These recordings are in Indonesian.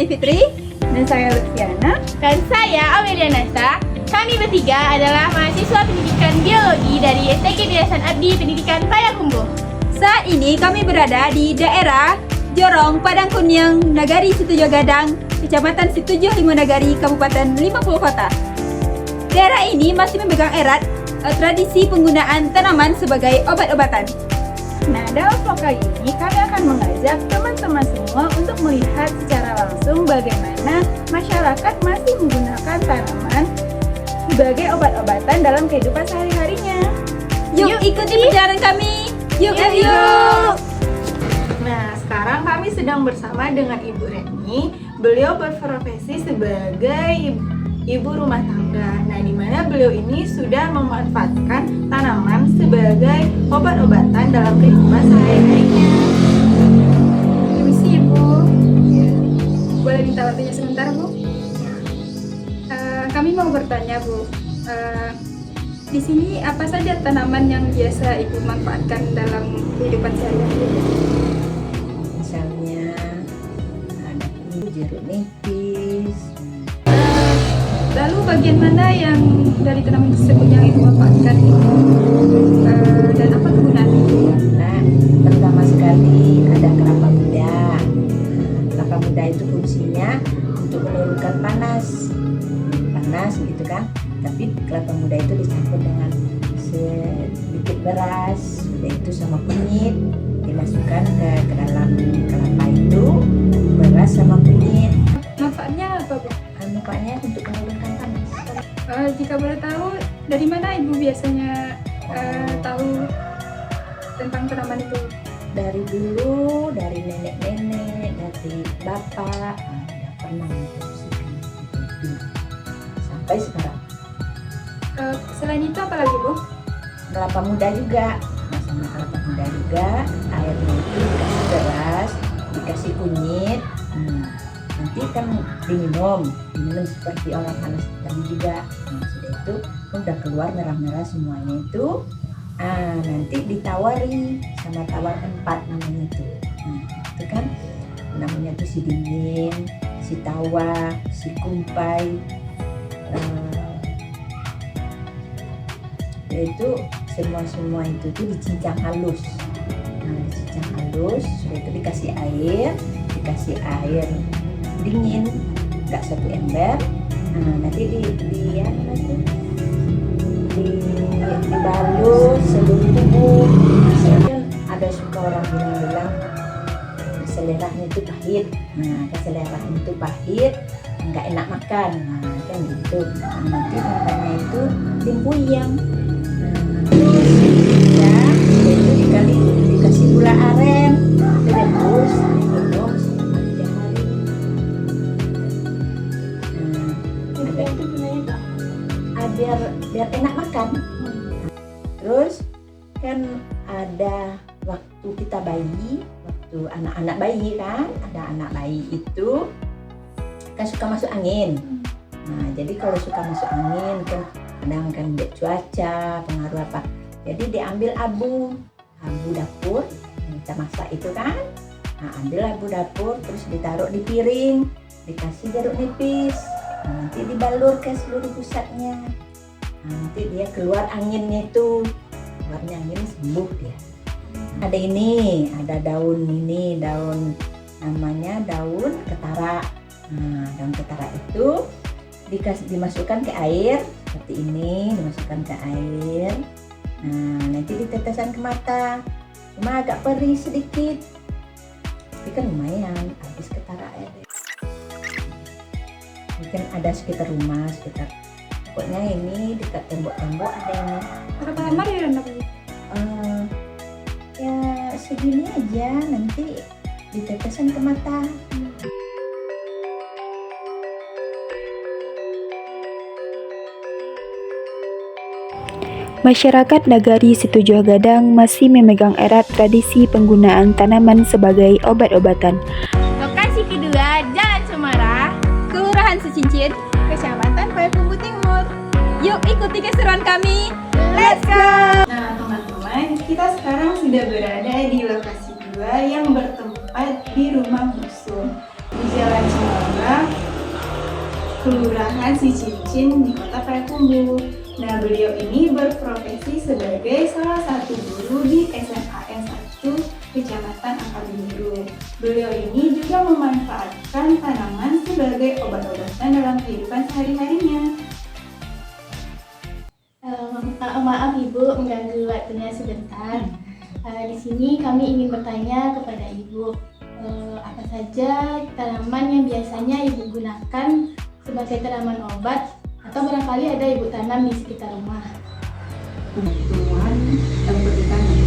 Fitri. Dan saya Lutfiana. Dan saya Amelia Nasa. Kami bertiga adalah mahasiswa pendidikan biologi dari STG Yayasan Abdi Pendidikan Payakumbuh. Saat ini kami berada di daerah Jorong, Padang Kunyang, Nagari Situjo Gadang, Kecamatan Situjo Limonagari, Kabupaten 50 Kota. Daerah ini masih memegang erat tradisi penggunaan tanaman sebagai obat-obatan. Nah, dalam vlog kali ini kami akan mengajak teman-teman semua untuk melihat secara langsung bagaimana masyarakat masih menggunakan tanaman sebagai obat-obatan dalam kehidupan sehari-harinya. Yuk ikuti perjalanan kami. Yuk. Nah, sekarang kami sedang bersama dengan Ibu Reni. Beliau berprofesi sebagai ibu rumah tangga. Nah, di mana beliau ini sudah memanfaatkan tanaman sebagai obat-obatan dalam kehidupan sehari-harinya. Permisi Ibu, boleh minta waktunya sebentar Bu? Kami mau bertanya Bu, di sini apa saja tanaman yang biasa Ibu manfaatkan dalam kehidupan sehari-hari? Misalnya ada jeruk nipis. Lalu bagian mana yang dari tanaman tersebut yang Ibu manfaatkan dan apa kegunaannya? Nah, pertama sekali ada kelapa muda. Kelapa muda itu fungsinya untuk menurunkan panas gitu kan. Tapi kelapa muda itu dicampur dengan sedikit beras, udah itu sama kunyit, dimasukkan ke dalam kelapa itu, beras sama kunyit. Manfaatnya apa Bu? Manfaatnya untuk menurunkan panas. Jika boleh tahu, dari mana Ibu biasanya tahu tentang tanaman itu? Dari dulu, dari nenek-nenek, dari bapak, udah pernah memfungsikan itu sampai sekarang. Selain itu apa lagi Bu? Kelapa muda juga, sama kelapa muda juga, airnya itu dikasih beras, dikasih kunyit, nanti kan diminum seperti orang panas tadi juga. Nah, sudah itu udah keluar merah-merah semuanya itu. Nanti ditawari sama tawar empat namanya itu. Itu kan namanya tuh si dingin, si tawa, si kumpai. Yaitu semua itu tuh dicincang halus. Dicincang halus, sudah itu dikasih air dingin, nggak satu ember. Nanti dibalut seluruh tubuh. Misalnya ada suka orang bilang seleranya itu pahit. Keseleraan itu pahit, nggak enak makan. Kan gitu. Nanti namanya itu tim puyeng. Itu dikasih gula aren, terus diminum selama 3 hari. Itu gunanya Biar enak makan. Terus kan ada waktu kita bayi, waktu anak-anak bayi kan, ada anak bayi itu kan suka masuk angin. Jadi kalau suka masuk angin kan kadang kan cuaca pengaruh apa, jadi diambil abu dapur yang kita masak itu kan. Ambil abu dapur terus ditaruh di piring, dikasih jeruk nipis, nanti dibalur ke seluruh pusatnya. Nanti dia keluar anginnya itu, keluarnya angin sembuh dia. Ada daun namanya daun ketara. Daun ketara itu dimasukkan ke air seperti ini, dimasukkan ke air. Nanti ditetesan ke mata, cuma agak perih sedikit, tapi kan lumayan habis ketara air. Mungkin ada sekitar rumah, pokoknya ini dekat tembok-tembok ada yang. Berapa lama direndam? Ya segini aja, nanti ditetesan ke mata. Masyarakat Nagari Situjo Gadang masih memegang erat tradisi penggunaan tanaman sebagai obat-obatan. Lokasi kedua, Jalan Cemara, Kelurahan Secincin, Kecamatan Payakumbuh Timur. yuk ikuti keseruan kami. let's go! Nah, teman-teman, kita sekarang sudah berada di lokasi kedua yang bertempat di Rumah Musuh di Jalan Cemara, Kelurahan Sicincin di Kota Payakumbuh. Nah, beliau ini berprofesi sebagai salah satu guru di SMAN 1 Kecamatan Angkali Biru. Beliau ini juga memanfaatkan tanaman sebagai obat-obatan dalam kehidupan sehari-harinya. Maaf Ibu mengganggu waktunya sebentar. Di sini kami ingin bertanya kepada Ibu, apa saja tanaman yang biasanya Ibu gunakan sebagai tanaman obat atau barangkali ada Ibu tanam di sekitar rumah. Tumbuhan yang bertanam.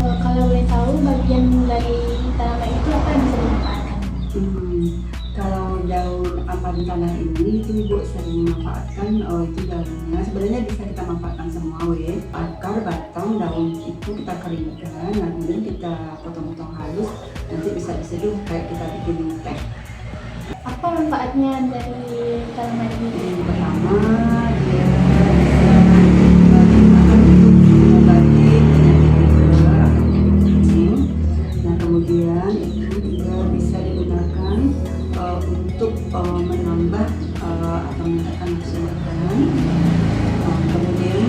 Kalau boleh tahu bagian dari tanaman itu apa yang bisa dimanfaatkan? Kalau daun ampan tanah ini itu Ibu sering memanfaatkan itu daunnya. Sebenarnya bisa kita manfaatkan semua akar, batang, daun itu kita keringkan, nah kemudian kita potong-potong halus, nanti bisa diseduh kayak kita bikin teh. Apa manfaatnya dari tanaman ini? Pertama dia digunakan untuk mengobati penyakit liver atau penyakit kencing. Nah kemudian itu juga bisa digunakan untuk menambah atau meningkatkan nafsu makan, kemudian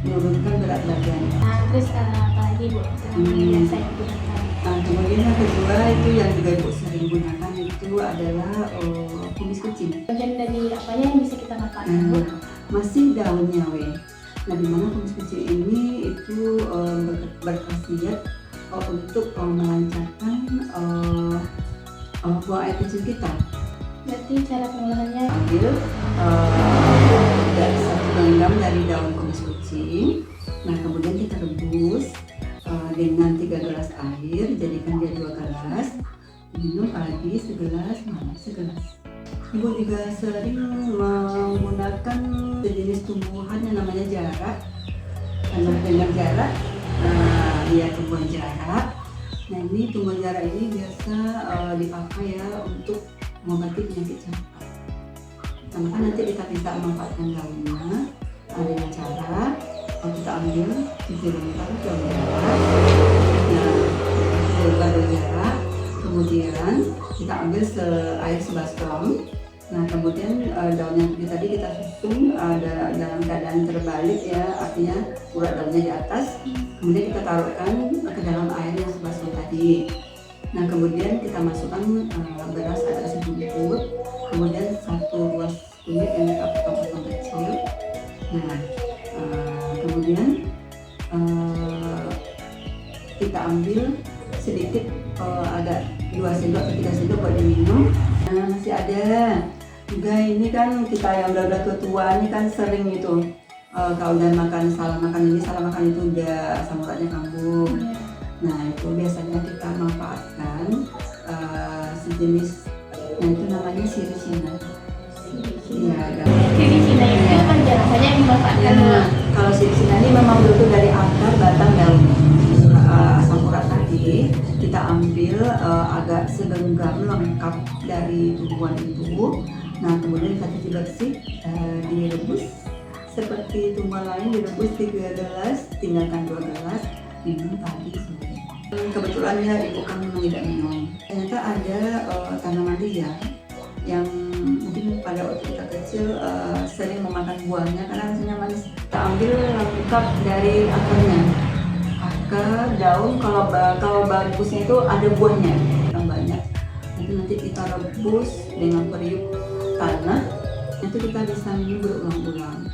menurunkan berat badan. Terus apa lagi Bu? Yang biasa yang digunakan? Nah, kemudian yang kedua itu yang juga Ibu sering gunakan itu adalah kumis kucing. Bagian dari apanya yang bisa kita manfaatkan Bu? Masih daunnya Nah, dimana kumis kucing ini itu berkhasiat untuk melancarkan buang air kecil kita. Berarti cara pengolahannya Ambil dari 1 genggam dari daun kumis kucing. Nah, kemudian kita rebus dengan 3 gelas air, jadikan dia 2 gelas. Minum pagi segelas, malam segelas. Ibu juga sering menggunakan sejenis tumbuhan yang namanya jarak. Anda dengar jarak? Nah, dia tumbuhan jarak. Nah, ini tumbuhan jarak ini biasa dipakai ya untuk mengobati penyakit campak. Maka nanti kita bisa memanfaatkan daunnya dengan cara kita ambil lempar daun jarak. Nah, daun jarak, kemudian kita ambil air sebaskom. Nah, kemudian daun yang tadi kita susun dalam keadaan terbalik ya, artinya urat daunnya di atas. Kemudian kita taruhkan ke dalam air yang sebaskom tadi. Nah, kemudian kita masukkan beras agak sedikit, kemudian 1 ruas kunyit yang kita potong-potong kecil. Nah, kemudian kita ambil sedikit agak 2 sendok atau 3 sendok buat diminum. Nah, masih ada juga ini kan kita yang udah tua ini kan sering itu kalau udah salah makan itu udah asam uratnya kambuh. Nah, itu biasanya kita manfaatkan sejenis, nah itu namanya siricina. Iya, Siricina itu kan rasanya yang dimanfaatkan Bu. kalau siricina ini memang betul dari akar, batang, daun. Asam urat tadi kita ambil agak segenggam lengkap dari tumbuhan itu. Nah, kemudian kita cuci bersih, direbus seperti tumbuhan lain, direbus 3 gelas, tinggalkan 2 gelas, minum pagi sore. Kebetulan ya Ibu kan memang tidak minum. Ternyata ada tanaman liar yang mungkin pada waktu kita kecil sering memakan buahnya karena rasanya manis. Kita ambil lengkap dari akarnya, akar, daun. Kalau bagusnya itu ada buahnya yang banyak. Nanti kita rebus dengan periuk tanah. Itu kita bisa minum berulang-ulang.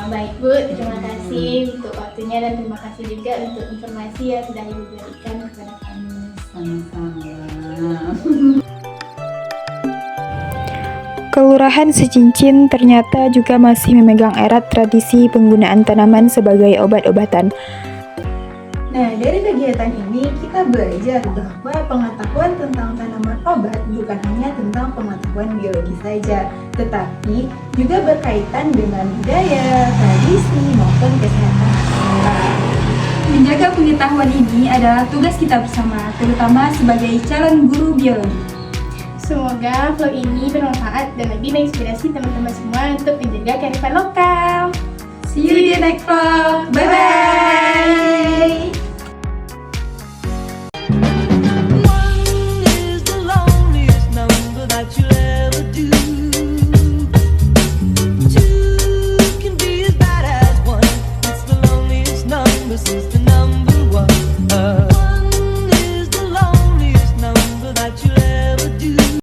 Baik Bu, terima kasih untuk waktunya dan terima kasih juga untuk informasi yang sudah Ibu berikan kepada kami. Sama-sama. Kelurahan Sicincin ternyata juga masih memegang erat tradisi penggunaan tanaman sebagai obat-obatan. Nah, dari kegiatan ini kita belajar bahwa pengetahuan tentang tanaman obat bukan hanya tentang pengetahuan biologi saja, tetapi juga berkaitan dengan budaya, tradisi, maupun kesehatan orang. Menjaga pengetahuan ini adalah tugas kita bersama, terutama sebagai calon guru biologi. Semoga vlog ini bermanfaat dan lebih menginspirasi teman-teman semua untuk menjaga kearifan lokal. See you di next vlog. Bye-bye. One is the loneliest number that you'll ever do. seems to